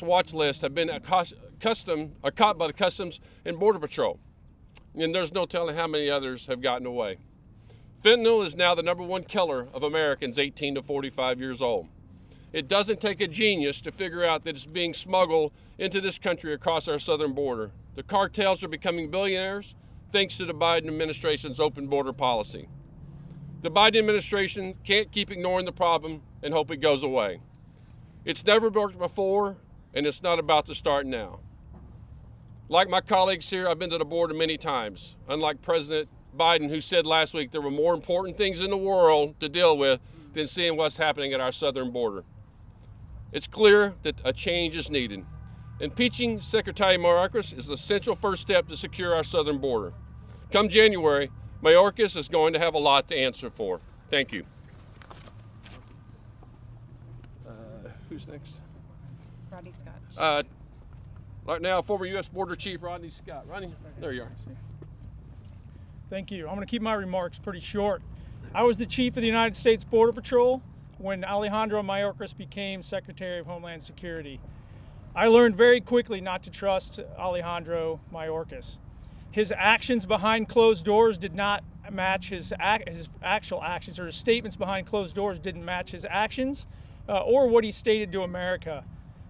watch list have been caught by the Customs and Border Patrol, and there's no telling how many others have gotten away. Fentanyl is now the #1 killer of Americans 18 to 45 years old. It doesn't take a genius to figure out that it's being smuggled into this country across our southern border. The cartels are becoming billionaires thanks to the Biden administration's open border policy. The Biden administration can't keep ignoring the problem and hope it goes away. It's never worked before, and it's not about to start now. Like my colleagues here, I've been to the border many times, unlike President Biden, who said last week there were more important things in the world to deal with than seeing what's happening at our southern border. It's clear that a change is needed. Impeaching Secretary Mayorkas is the essential first step to secure our southern border. Come January, Mayorkas is going to have a lot to answer for. Thank you. Who's next? Rodney Scott. Right now, former U.S. Border Chief Rodney Scott. Rodney, there you are. Thank you. I'm going to keep my remarks pretty short. I was the chief of the United States Border Patrol when Alejandro Mayorkas became Secretary of Homeland Security. I learned very quickly not to trust Alejandro Mayorkas. His actions behind closed doors did not match his actual actions, or his statements behind closed doors didn't match his actions or what he stated to America.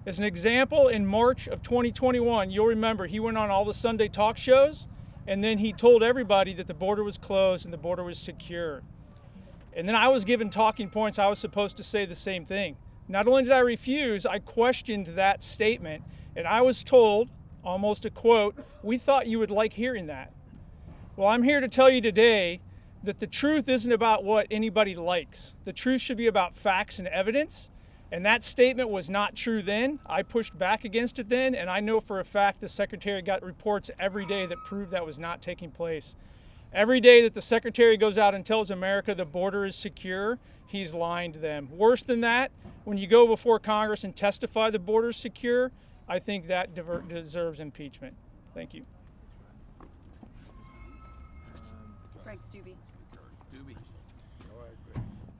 As an example, in March of 2021, you'll remember he went on all the Sunday talk shows, and then he told everybody that the border was closed and the border was secure. And then I was given talking points. I was supposed to say the same thing. Not only did I refuse, I questioned that statement, and I was told, almost a quote, "We thought you would like hearing that." Well, I'm here to tell you today that the truth isn't about what anybody likes. The truth should be about facts and evidence. And that statement was not true then. I pushed back against it then, and I know for a fact the Secretary got reports every day that proved that was not taking place. Every day that the Secretary goes out and tells America the border is secure, he's lying to them. Worse than that, when you go before Congress and testify the border is secure, I think that deserves impeachment. Thank you. Greg Stubbe.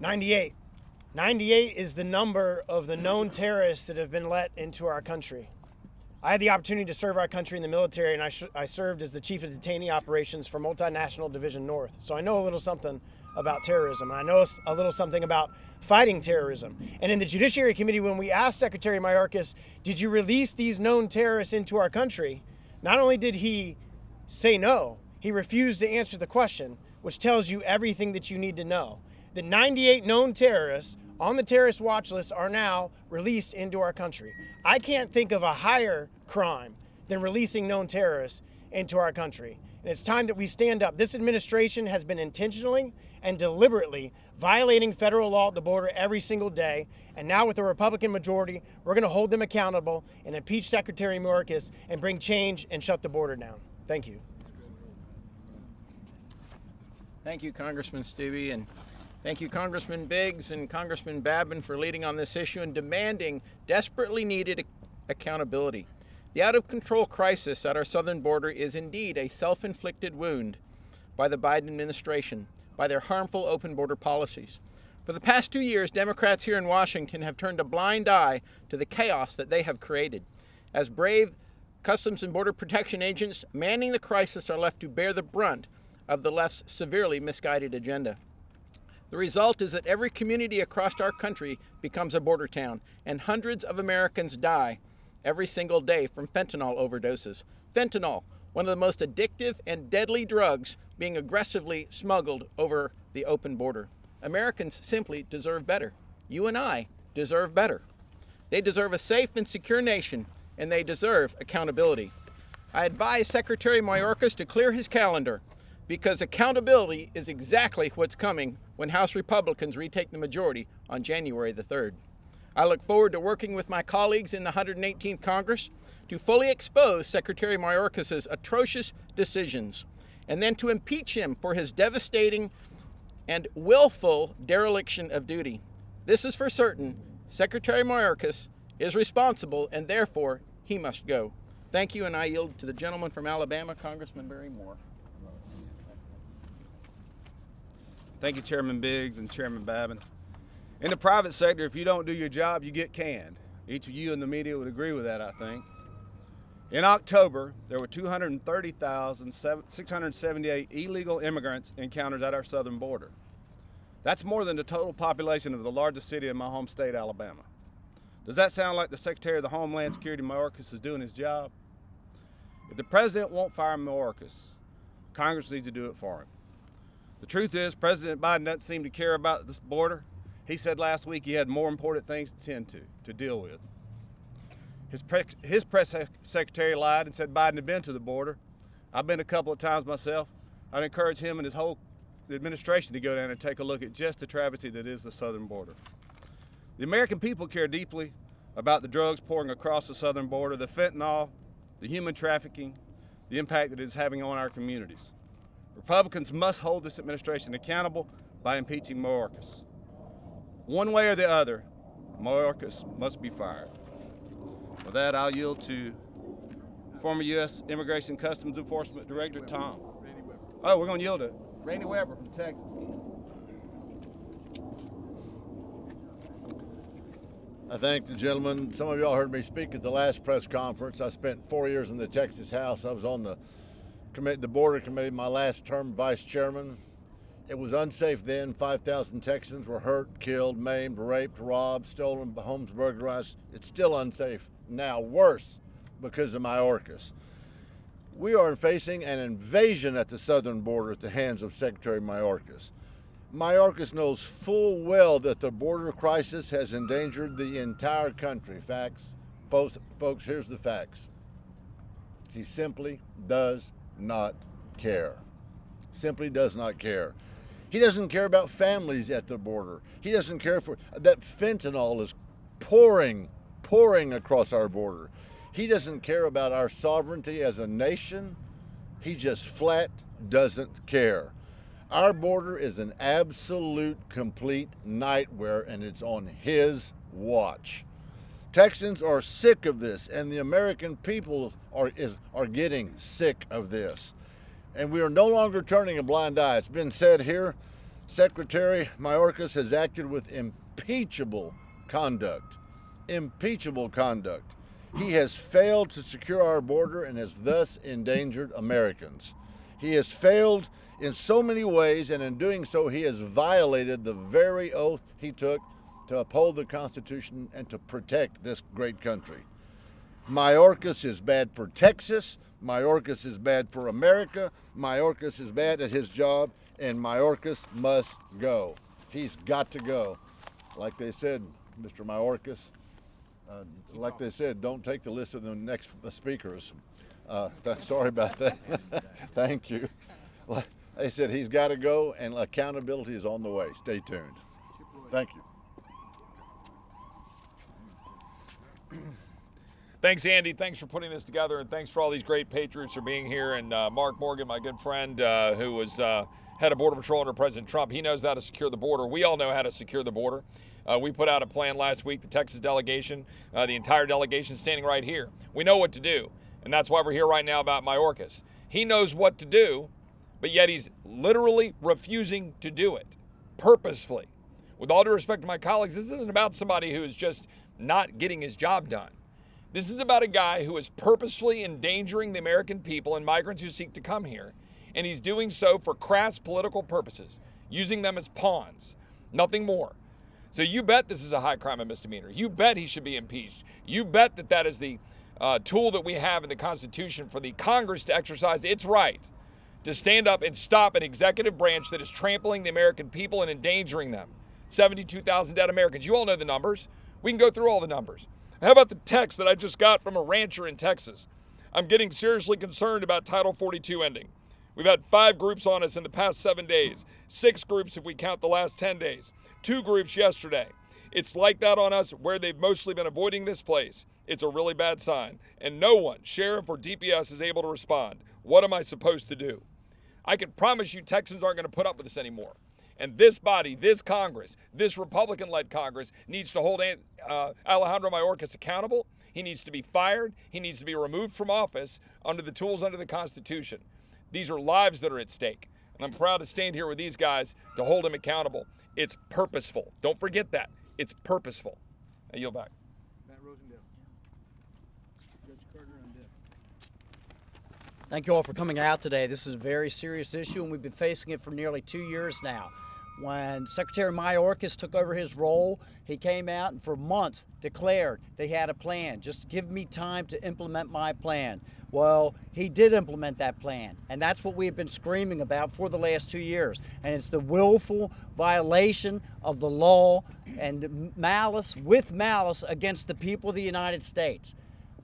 98. 98 is the number of the known terrorists that have been let into our country. I had the opportunity to serve our country in the military, and I served as the chief of detainee operations for Multinational Division North. So I know a little something about terrorism, and I know a little something about fighting terrorism. And in the Judiciary Committee, when we asked Secretary Mayorkas, did you release these known terrorists into our country? Not only did he say no, he refused to answer the question, which tells you everything that you need to know. The 98 known terrorists on the terrorist watch list are now released into our country. I can't think of a higher crime than releasing known terrorists into our country. And it's time that we stand up. This administration has been intentionally and deliberately violating federal law at the border every single day. And now with the Republican majority, we're going to hold them accountable and impeach Secretary Mayorkas and bring change and shut the border down. Thank you. Thank you, Congressman Stubbe, and thank you, Congressman Biggs and Congressman Babin, for leading on this issue and demanding desperately needed accountability. The out-of-control crisis at our southern border is indeed a self-inflicted wound by the Biden administration, by their harmful open border policies. For the past 2 years, Democrats here in Washington have turned a blind eye to the chaos that they have created. As brave Customs and Border Protection agents manning the crisis are left to bear the brunt of the left's severely misguided agenda. The result is that every community across our country becomes a border town, and hundreds of Americans die every single day from fentanyl overdoses. Fentanyl, one of the most addictive and deadly drugs being aggressively smuggled over the open border. Americans simply deserve better. You and I deserve better. They deserve a safe and secure nation, and they deserve accountability. I advise Secretary Mayorkas to clear his calendar, because accountability is exactly what's coming when House Republicans retake the majority on January the 3rd. I look forward to working with my colleagues in the 118th Congress to fully expose Secretary Mayorkas' atrocious decisions, and then to impeach him for his devastating and willful dereliction of duty. This is for certain. Secretary Mayorkas is responsible, and therefore he must go. Thank you, and I yield to the gentleman from Alabama, Congressman Barry Moore. Thank you, Chairman Biggs and Chairman Babin. In the private sector, if you don't do your job, you get canned. Each of you in the media would agree with that, I think. In October, there were 230,678 illegal immigrants encounters at our southern border. That's more than the total population of the largest city in my home state, Alabama. Does that sound like the Secretary of the Homeland Security, Mayorkas, is doing his job? If the president won't fire Mayorkas, Congress needs to do it for him. The truth is, President Biden doesn't seem to care about this border. He said last week he had more important things to tend to deal with. His press secretary lied and said Biden had been to the border. I've been a couple of times myself. I'd encourage him and his whole administration to go down and take a look at just the travesty that is the southern border. The American people care deeply about the drugs pouring across the southern border, the fentanyl, the human trafficking, the impact that it is having on our communities. Republicans must hold this administration accountable by impeaching Mayorkas. One way or the other, Mayorkas must be fired. With that, I'll yield to former U.S. Immigration and Customs Enforcement Director Tom. Oh, we're going to yield to Randy Weber from Texas. I thank the gentleman. Some of y'all heard me speak at the last press conference. I spent 4 years in the Texas House. I was on the Border Committee, my last term vice chairman. It was unsafe then. 5,000 Texans were hurt, killed, maimed, raped, robbed, stolen, homes burglarized. It's still unsafe now, worse because of Mayorkas. We are facing an invasion at the southern border at the hands of Secretary Mayorkas. Mayorkas knows full well that the border crisis has endangered the entire country. Facts, folks, here's the facts. He simply does not care. Simply does not care. He doesn't care about families at the border. He doesn't care for that fentanyl is pouring across our border. He doesn't care about our sovereignty as a nation. He just flat doesn't care. Our border is an absolute, complete nightmare, and it's on his watch. Texans are sick of this, and the American people are getting sick of this. And we are no longer turning a blind eye. It's been said here, Secretary Mayorkas has acted with impeachable conduct. Impeachable conduct. He has failed to secure our border and has thus endangered Americans. He has failed in so many ways, and in doing so, he has violated the very oath he took to uphold the Constitution and to protect this great country. Mayorkas is bad for Texas. Mayorkas is bad for America. Mayorkas is bad at his job, and Mayorkas must go. He's got to go. Like they said, Mr. Mayorkas, like they said, don't take the list of the next speakers. Sorry about that. Thank you. They said he's got to go, and accountability is on the way. Stay tuned. Thank you. Thanks, Andy. Thanks for putting this together, and thanks for all these great patriots for being here. And Mark Morgan, my good friend, who was head of Border Patrol under President Trump, he knows how to secure the border. We all know how to secure the border. We put out a plan last week, the Texas delegation, the entire delegation standing right here. We know what to do, and that's why we're here right now about Mayorkas. He knows what to do, but yet he's literally refusing to do it, purposefully. With all due respect to my colleagues, this isn't about somebody who is just not getting his job done. This is about a guy who is purposefully endangering the American people and migrants who seek to come here, and he's doing so for crass political purposes, using them as pawns, nothing more. So you bet this is a high crime and misdemeanor. You bet he should be impeached. You bet that that is the tool that we have in the Constitution for the Congress to exercise its right to stand up and stop an executive branch that is trampling the American people and endangering them. 72,000 dead Americans. You all know the numbers. We can go through all the numbers. How about the text that I just got from a rancher in Texas? I'm getting seriously concerned about Title 42 ending. We've had 5 groups on us in the past 7 days, 6 groups if we count the last 10 days, 2 groups yesterday. It's like that on us where they've mostly been avoiding this place. It's a really bad sign. And no one, sheriff or DPS, is able to respond. What am I supposed to do? I can promise you Texans aren't going to put up with this anymore. And this body, this Congress, this Republican-led Congress needs to hold Alejandro Mayorkas accountable. He needs to be fired. He needs to be removed from office under the tools under the Constitution. These are lives that are at stake. And I'm proud to stand here with these guys to hold him accountable. It's purposeful. Don't forget that. It's purposeful. I yield back. Thank you all for coming out today. This is a very serious issue, and we've been facing it for nearly 2 years now. When Secretary Mayorkas took over his role, he came out and for months declared they had a plan. Just give me time to implement my plan. Well, he did implement that plan, and that's what we have been screaming about for the last 2 years. And it's the willful violation of the law and malice against the people of the United States.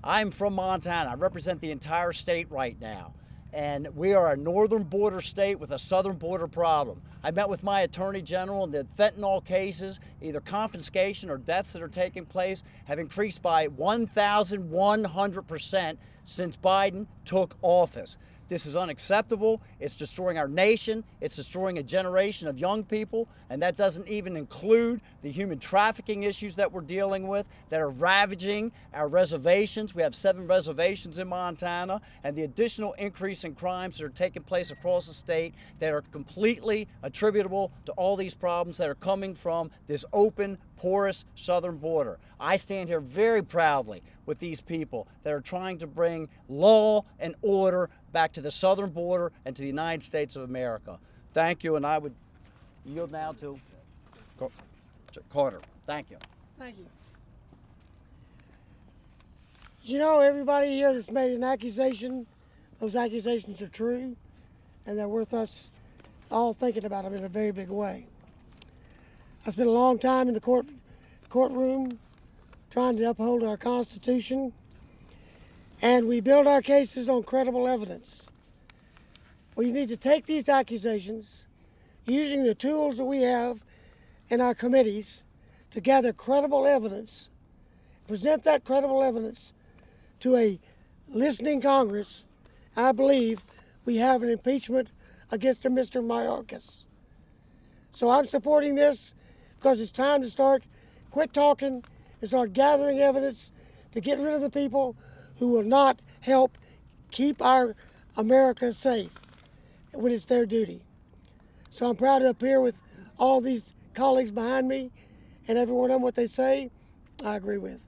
I'm from Montana. I represent the entire state right now. And we are a northern border state with a southern border problem. I met with my attorney general, and the fentanyl cases, either confiscation or deaths that are taking place, have increased by 1,100% since Biden took office. This is unacceptable. It's destroying our nation. It's destroying a generation of young people, and that doesn't even include the human trafficking issues that we're dealing with that are ravaging our reservations. We have 7 reservations in Montana, and the additional increase in crimes that are taking place across the state that are completely attributable to all these problems that are coming from this open, porous southern border. I stand here very proudly with these people that are trying to bring law and order back to the southern border and to the United States of America. Thank you, and I would yield now to Carter. Thank you. Thank you. You know, everybody here that's made an accusation, those accusations are true, and they're worth us all thinking about them in a very big way. I spent a long time in the courtroom trying to uphold our Constitution, and we build our cases on credible evidence. We need to take these accusations, using the tools that we have in our committees, to gather credible evidence, present that credible evidence to a listening Congress. I believe we have an impeachment against Mr. Mayorkas. So I'm supporting this because it's time to quit talking and start gathering evidence to get rid of the people who will not help keep our America safe when it's their duty. So I'm proud to appear with all these colleagues behind me, and every one of them, what they say, I agree with.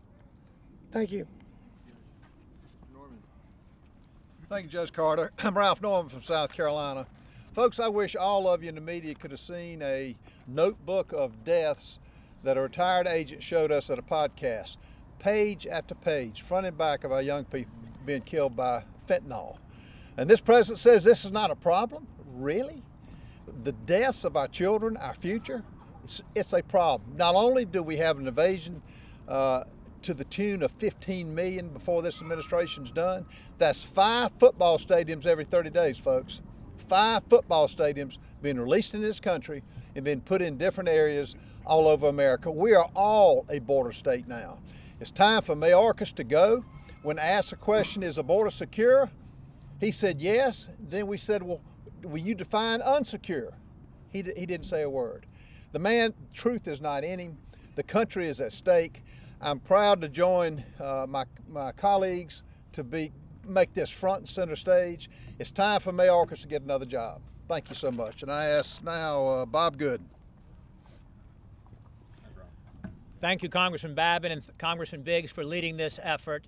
Thank you. Thank you, Judge Carter. I'm Ralph Norman from South Carolina. Folks, I wish all of you in the media could have seen a notebook of deaths that a retired agent showed us at a podcast. Page after page, front and back, of our young people being killed by fentanyl. And this president says this is not a problem? Really? The deaths of our children, our future, it's a problem. Not only do we have an invasion to the tune of 15 million before this administration's done, that's 5 football stadiums every 30 days, folks. 5 football stadiums being released in this country and being put in different areas all over America. We are all a border state now. It's time for Mayorkas to go. When asked the question, is the border secure? He said yes. Then we said, well, will you define unsecure? He didn't say a word. The man, truth is not in him. The country is at stake. I'm proud to join my colleagues to make this front and center stage. It's time for Mayorkas to get another job. Thank you so much. And I ask now Bob Good. Thank you, Congressman Babin and Congressman Biggs, for leading this effort.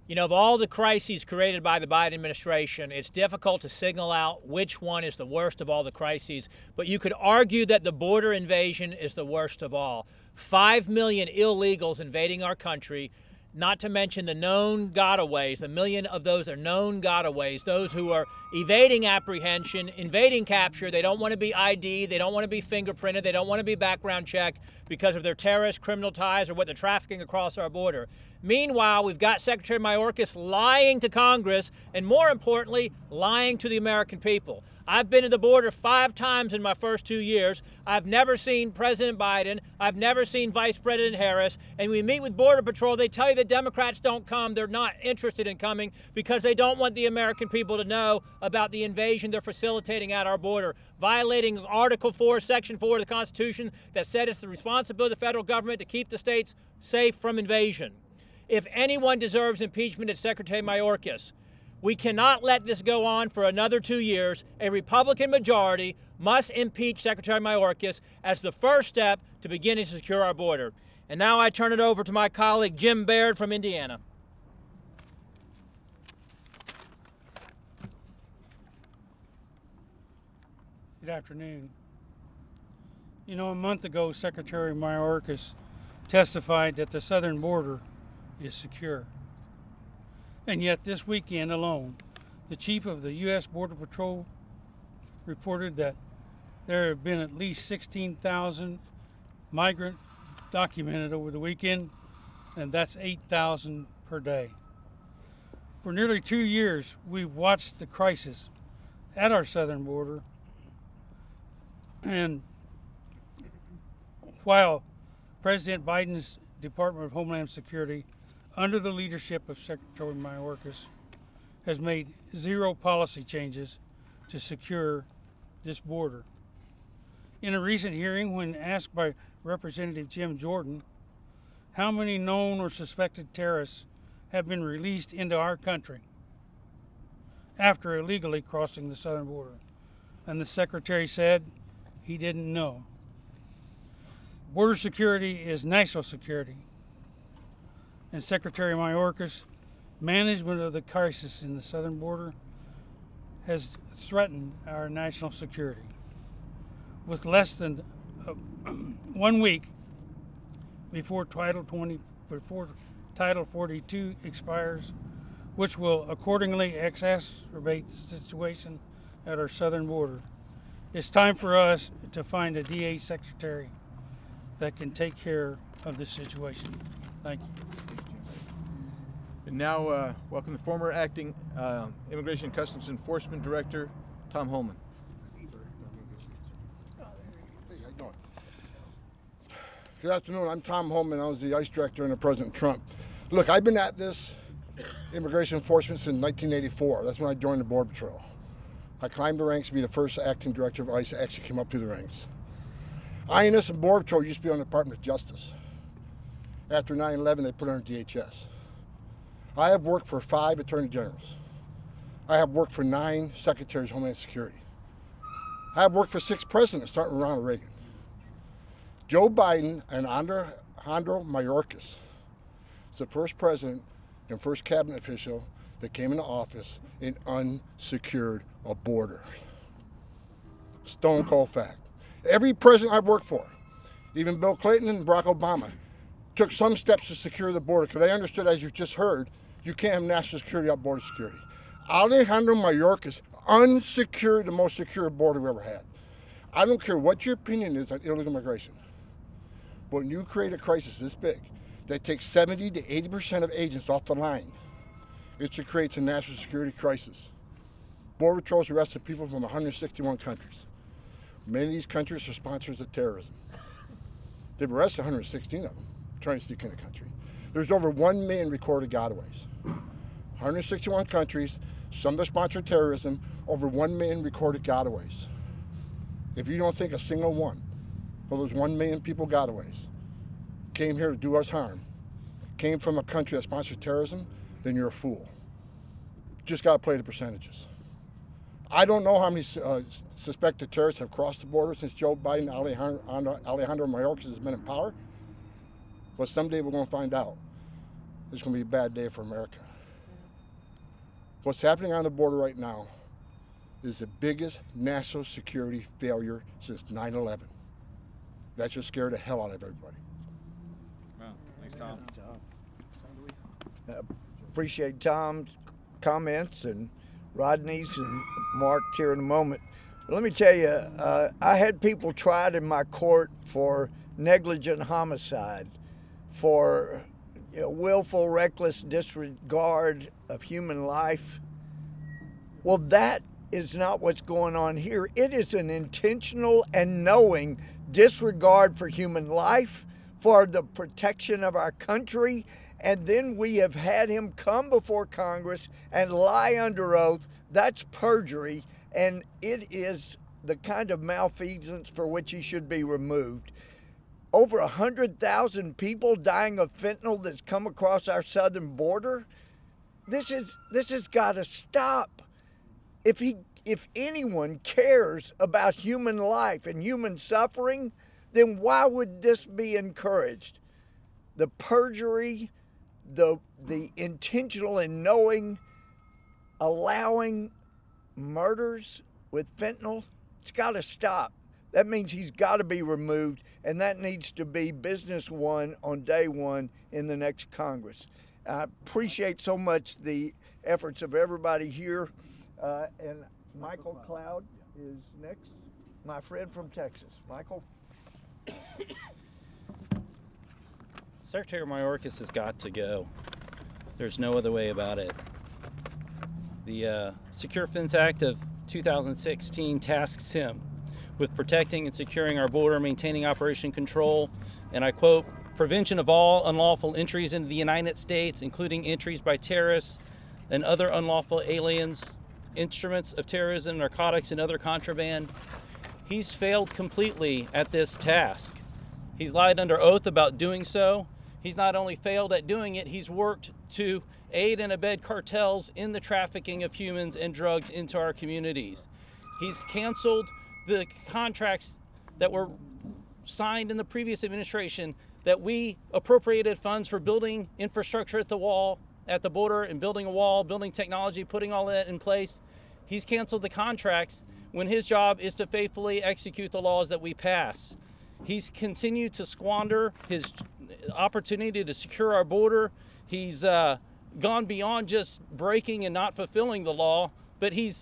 You know, of all the crises created by the Biden administration, it's difficult to signal out which one is the worst of all the crises, but you could argue that the border invasion is the worst of all. 5 million illegals invading our country, not to mention the known gotaways. A million of those are known gotaways, those who are evading apprehension, evading capture. They don't want to be ID'd, they don't want to be fingerprinted, they don't want to be background checked because of their terrorist criminal ties or what they're trafficking across our border. Meanwhile, we've got Secretary Mayorkas lying to Congress and, more importantly, lying to the American people. I've been to the border 5 times in my first 2 years. I've never seen President Biden. I've never seen Vice President Harris. And we meet with Border Patrol. They tell you the Democrats don't come. They're not interested in coming because they don't want the American people to know about the invasion they're facilitating at our border, violating Article 4, Section 4 of the Constitution that said it's the responsibility of the federal government to keep the states safe from invasion. If anyone deserves impeachment, it's Secretary Mayorkas. We cannot let this go on for another 2 years. A Republican majority must impeach Secretary Mayorkas as the first step to beginning to secure our border. And now I turn it over to my colleague Jim Baird from Indiana. Good afternoon. You know, a month ago, Secretary Mayorkas testified that the southern border is secure. And yet this weekend alone, the chief of the U.S. Border Patrol reported that there have been at least 16,000 migrants documented over the weekend, and that's 8,000 per day. For nearly 2 years, we've watched the crisis at our southern border, and while President Biden's Department of Homeland Security, under the leadership of Secretary Mayorkas, has made zero policy changes to secure this border. In a recent hearing, when asked by Representative Jim Jordan how many known or suspected terrorists have been released into our country after illegally crossing the southern border, and the Secretary said he didn't know. Border security is national security, and Secretary Mayorkas' management of the crisis in the southern border has threatened our national security. With less than 1 week before Title 42 expires, which will accordingly exacerbate the situation at our southern border, it's time for us to find a DA secretary that can take care of this situation. Thank you. And now, welcome the former acting Immigration and Customs Enforcement Director, Tom Holman. Good afternoon. I'm Tom Holman. I was the ICE director under President Trump. Look, I've been at this immigration enforcement since 1984. That's when I joined the Border Patrol. I climbed the ranks to be the first acting director of ICE that actually came up through the ranks. INS and Border Patrol used to be on the Department of Justice. After 9/11, they put it under DHS. I have worked for 5 attorney generals. I have worked for 9 secretaries of Homeland Security. I have worked for 6 presidents, starting with Ronald Reagan. Joe Biden and Alejandro Mayorkas is the first president and first cabinet official that came into office and unsecured a border. Stone cold fact. Every president I've worked for, even Bill Clinton and Barack Obama, took some steps to secure the border because they understood, as you just heard, you can't have national security without border security. Alejandro Mayorkas unsecured the most secure border we ever had. I don't care what your opinion is on illegal immigration, but when you create a crisis this big that takes 70 to 80% of agents off the line, it creates a national security crisis. Border Patrol's arrested people from 161 countries. Many of these countries are sponsors of terrorism. They've arrested 116 of them trying to sneak in the country. There's over 1 million recorded gotaways. 161 countries, some that sponsor terrorism, over 1 million recorded gotaways. If you don't think a single one of those 1 million people gotaways came here to do us harm, came from a country that sponsors terrorism, then you're a fool. Just got to play the percentages. I don't know how many suspected terrorists have crossed the border since Joe Biden and Alejandro Mayorkas has been in power, but someday we're going to find out. It's going to be a bad day for America. What's happening on the border right now is the biggest national security failure since 9/11. That just scared the hell out of everybody. Wow. Thanks, Tom. Appreciate Tom's comments and Rodney's and Mark's here in a moment. But let me tell you, I had people tried in my court for negligent homicide, for willful, reckless disregard of human life. Well, that is not what's going on here. It is an intentional and knowing disregard for human life, for the protection of our country, and then we have had him come before Congress and lie under oath. That's perjury, and it is the kind of malfeasance for which he should be removed. Over 100,000 people dying of fentanyl that's come across our southern border. This has got to stop. If anyone cares about human life and human suffering, then why would this be encouraged? The perjury, the intentional and knowing, allowing murders with fentanyl, It's got to stop. That means he's got to be removed, and that needs to be business one on day one in the next Congress. I appreciate so much the efforts of everybody here. And Michael Cloud is next, my friend from Texas. Michael? Secretary Mayorkas has got to go. There's no other way about it. The Secure Fence Act of 2016 tasks him with protecting and securing our border, maintaining operation control, and I quote, prevention of all unlawful entries into the United States, including entries by terrorists and other unlawful aliens, instruments of terrorism, narcotics, and other contraband. He's failed completely at this task. He's lied under oath about doing so. He's not only failed at doing it, he's worked to aid and abet cartels in the trafficking of humans and drugs into our communities. He's canceled the contracts that were signed in the previous administration that we appropriated funds for building infrastructure at the border and building a wall, building technology, putting all that in place. He's canceled the contracts when his job is to faithfully execute the laws that we pass. He's continued to squander his opportunity to secure our border. He's gone beyond just breaking and not fulfilling the law, but he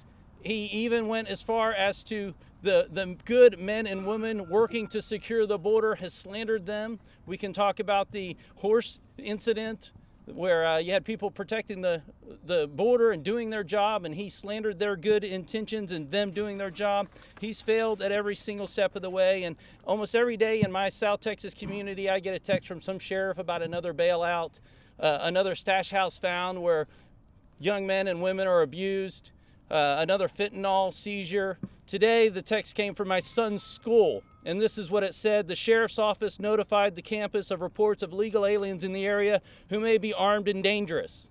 even went as far as to the good men and women working to secure the border, has slandered them. We can talk about the horse incident where you had people protecting the border and doing their job, and he slandered their good intentions and them doing their job. He's failed at every single step of the way, and almost every day in my South Texas community, I get a text from some sheriff about another bailout, another stash house found where young men and women are abused, another fentanyl seizure. Today, the text came from my son's school, and this is what it said. The sheriff's office notified the campus of reports of illegal aliens in the area who may be armed and dangerous.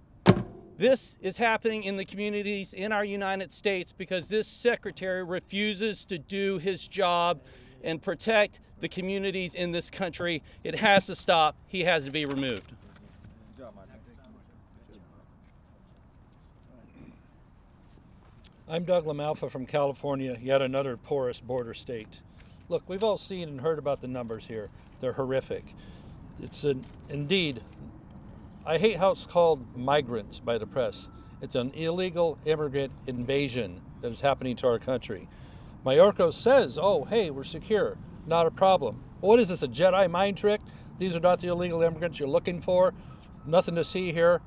This is happening in the communities in our United States because this secretary refuses to do his job and protect the communities in this country. It has to stop. He has to be removed. I'm Doug LaMalfa from California, yet another porous border state. Look, we've all seen and heard about the numbers here. They're horrific. Indeed, I hate how it's called migrants by the press. It's an illegal immigrant invasion that is happening to our country. Mayorkas says, oh, hey, we're secure, not a problem. What is this, a Jedi mind trick? These are not the illegal immigrants you're looking for. Nothing to see here.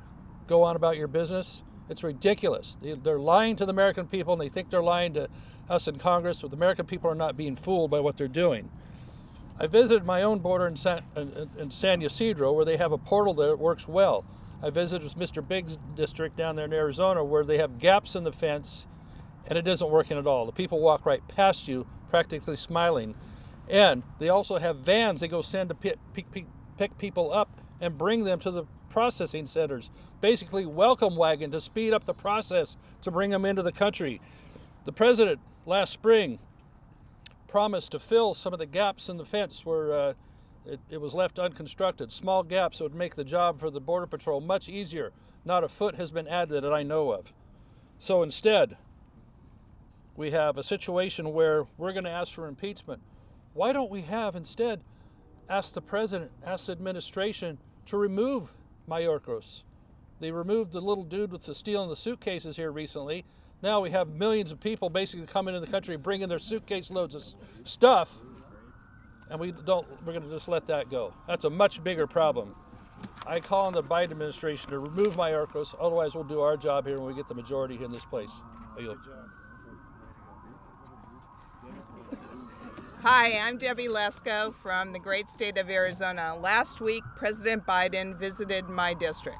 Go on about your business. It's ridiculous. They're lying to the American people, and they think they're lying to us in Congress, but the American people are not being fooled by what they're doing. I visited my own border in San Ysidro, where they have a portal that works well. I visited Mr. Biggs' district down there in Arizona, where they have gaps in the fence, and it isn't working at all. The people walk right past you, practically smiling. And they also have vans they go send to pick people up and bring them to the processing centers, basically welcome wagon to speed up the process to bring them into the country. The president last spring promised to fill some of the gaps in the fence where it was left unconstructed, small gaps that would make the job for the Border Patrol much easier. Not a foot has been added that I know of. So instead, we have a situation where we're going to ask for impeachment. Why don't we have instead asked the president, asked the administration to remove Mayorkas? They removed the little dude with the stealing the suitcases here recently. Now we have millions of people basically coming into the country bringing their suitcase loads of stuff, and we're going to just let that go. That's a much bigger problem. I call on the Biden administration to remove Mayorkas, otherwise we'll do our job here when we get the majority in this place. Hi, I'm Debbie Lesko from the great state of Arizona. Last week, President Biden visited my district.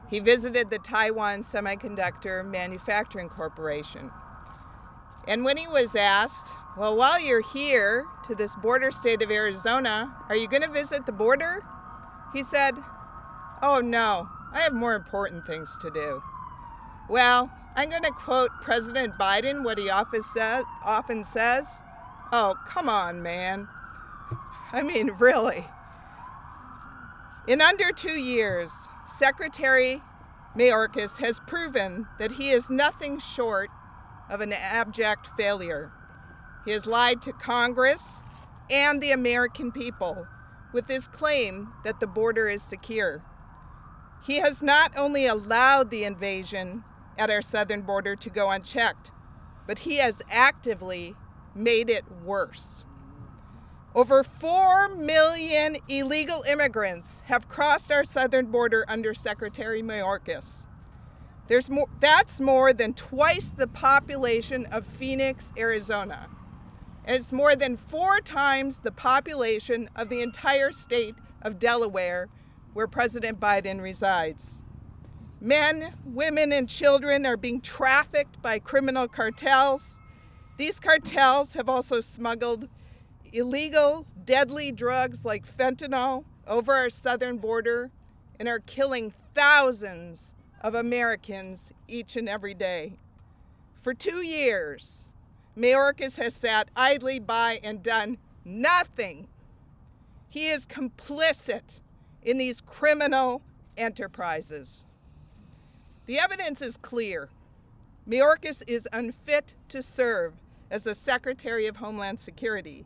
He visited the Taiwan Semiconductor Manufacturing Corporation. And when he was asked, well, while you're here to this border state of Arizona, are you going to visit the border? He said, oh no, I have more important things to do. Well, I'm going to quote President Biden, what he often says, oh, come on, man. I mean, really. In under 2 years, Secretary Mayorkas has proven that he is nothing short of an abject failure. He has lied to Congress and the American people with his claim that the border is secure. He has not only allowed the invasion at our southern border to go unchecked, but he has actively made it worse. Over 4 million illegal immigrants have crossed our southern border under Secretary Mayorkas. That's more than twice the population of Phoenix, Arizona. And it's more than 4 times the population of the entire state of Delaware, where President Biden resides. Men, women, and children are being trafficked by criminal cartels. These cartels have also smuggled illegal, deadly drugs like fentanyl over our southern border and are killing thousands of Americans each and every day. For 2 years, Mayorkas has sat idly by and done nothing. He is complicit in these criminal enterprises. The evidence is clear. Mayorkas is unfit to serve as the Secretary of Homeland Security.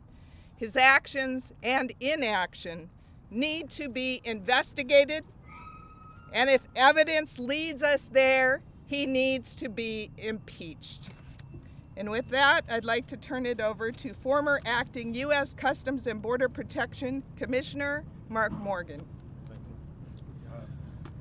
His actions and inaction need to be investigated, and if evidence leads us there, he needs to be impeached. And with that, I'd like to turn it over to former acting U.S. Customs and Border Protection Commissioner Mark Morgan.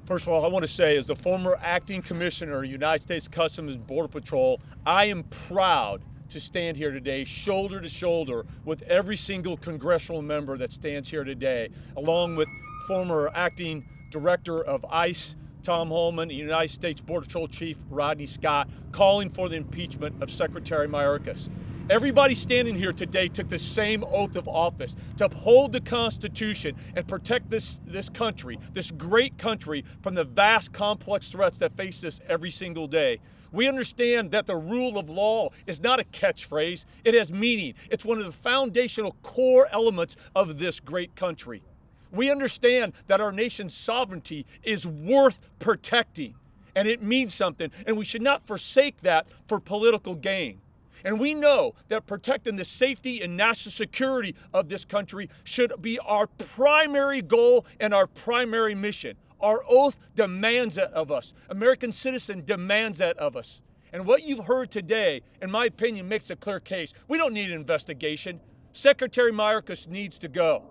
First of all, I want to say, as the former acting commissioner of United States Customs and Border Patrol, I am proud to stand here today shoulder to shoulder with every single congressional member that stands here today, along with former acting director of ICE, Tom Holman, and United States Border Patrol Chief Rodney Scott, calling for the impeachment of Secretary Mayorkas. Everybody standing here today took the same oath of office to uphold the Constitution and protect this country, this great country, from the vast, complex threats that face us every single day. We understand that the rule of law is not a catchphrase. It has meaning. It's one of the foundational core elements of this great country. We understand that our nation's sovereignty is worth protecting, and it means something, and we should not forsake that for political gain. And we know that protecting the safety and national security of this country should be our primary goal and our primary mission. Our oath demands that of us. American citizen demands that of us. And what you've heard today, in my opinion, makes a clear case. We don't need an investigation. Secretary Mayorkas needs to go.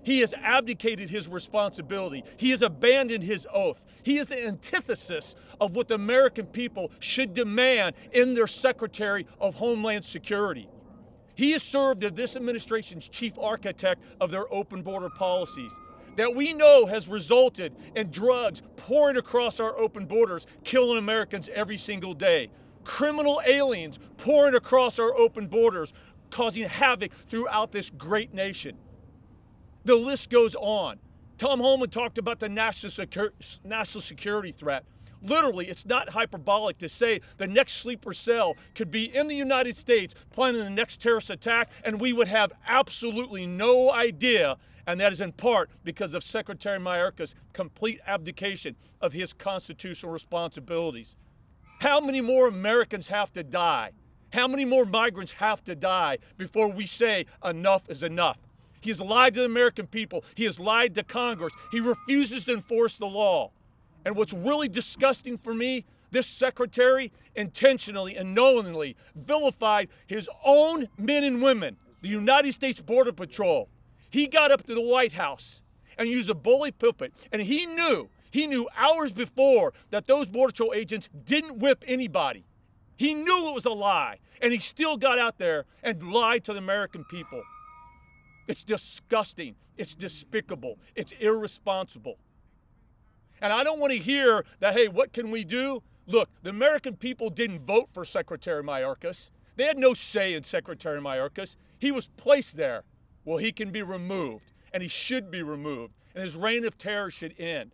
He has abdicated his responsibility. He has abandoned his oath. He is the antithesis of what the American people should demand in their Secretary of Homeland Security. He has served as this administration's chief architect of their open border policies that we know has resulted in drugs pouring across our open borders, killing Americans every single day. Criminal aliens pouring across our open borders, causing havoc throughout this great nation. The list goes on. Tom Holman talked about the national security threat. Literally, it's not hyperbolic to say the next sleeper cell could be in the United States planning the next terrorist attack, and we would have absolutely no idea, and that is in part because of Secretary Mayorkas' complete abdication of his constitutional responsibilities. How many more Americans have to die? How many more migrants have to die before we say enough is enough? He has lied to the American people. He has lied to Congress. He refuses to enforce the law. And what's really disgusting for me, this secretary intentionally and knowingly vilified his own men and women, the United States Border Patrol. He got up to the White House and used a bully pulpit, and he knew hours before that those Border Patrol agents didn't whip anybody. He knew it was a lie, and he still got out there and lied to the American people. It's disgusting. It's despicable. It's irresponsible. And I don't want to hear that, hey, what can we do? Look, the American people didn't vote for Secretary Mayorkas. They had no say in Secretary Mayorkas. He was placed there. Well, he can be removed, and he should be removed, and his reign of terror should end.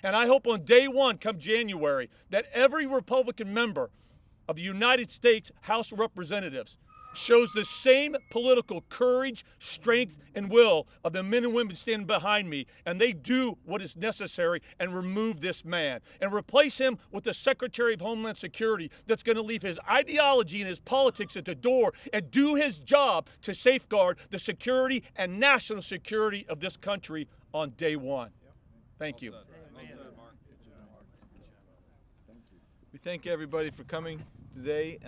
And I hope on day one, come January, that every Republican member of the United States House of Representatives shows the same political courage, strength, and will of the men and women standing behind me, and they do what is necessary and remove this man and replace him with the Secretary of Homeland Security that's going to leave his ideology and his politics at the door and do his job to safeguard the security and national security of this country on day one. Thank you. We thank everybody for coming today.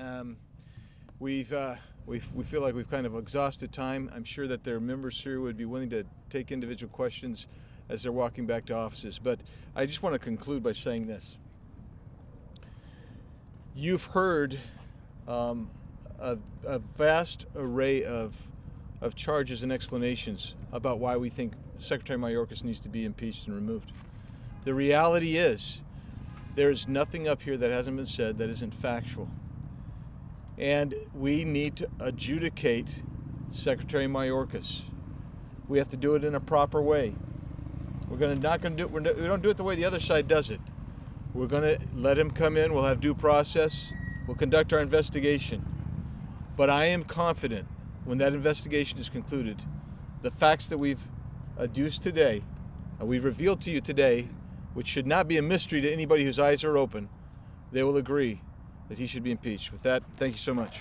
We feel like we've kind of exhausted time. I'm sure that there are members here who would be willing to take individual questions as they're walking back to offices. But I just want to conclude by saying this. You've heard a vast array of charges and explanations about why we think Secretary Mayorkas needs to be impeached and removed. The reality is there's nothing up here that hasn't been said that isn't factual. And we need to adjudicate Secretary Mayorkas. We have to do it in a proper way. We don't do it the way the other side does it. We're going to let him come in. We'll have due process. We'll conduct our investigation. But I am confident when that investigation is concluded, the facts that we've adduced today, we've revealed to you today, which should not be a mystery to anybody whose eyes are open, they will agree that he should be impeached. With that, thank you so much.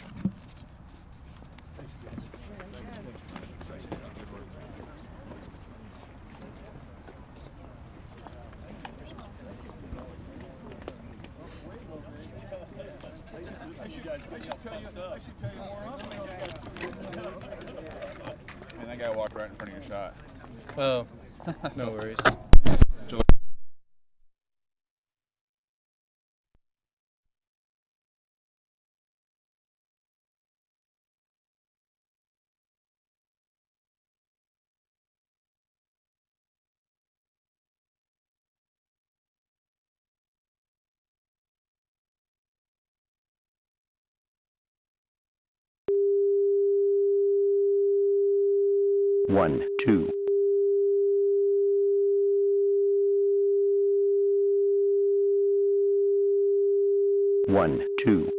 Man, that guy walked right in front of your shot. Oh, no worries. One, two. One, two.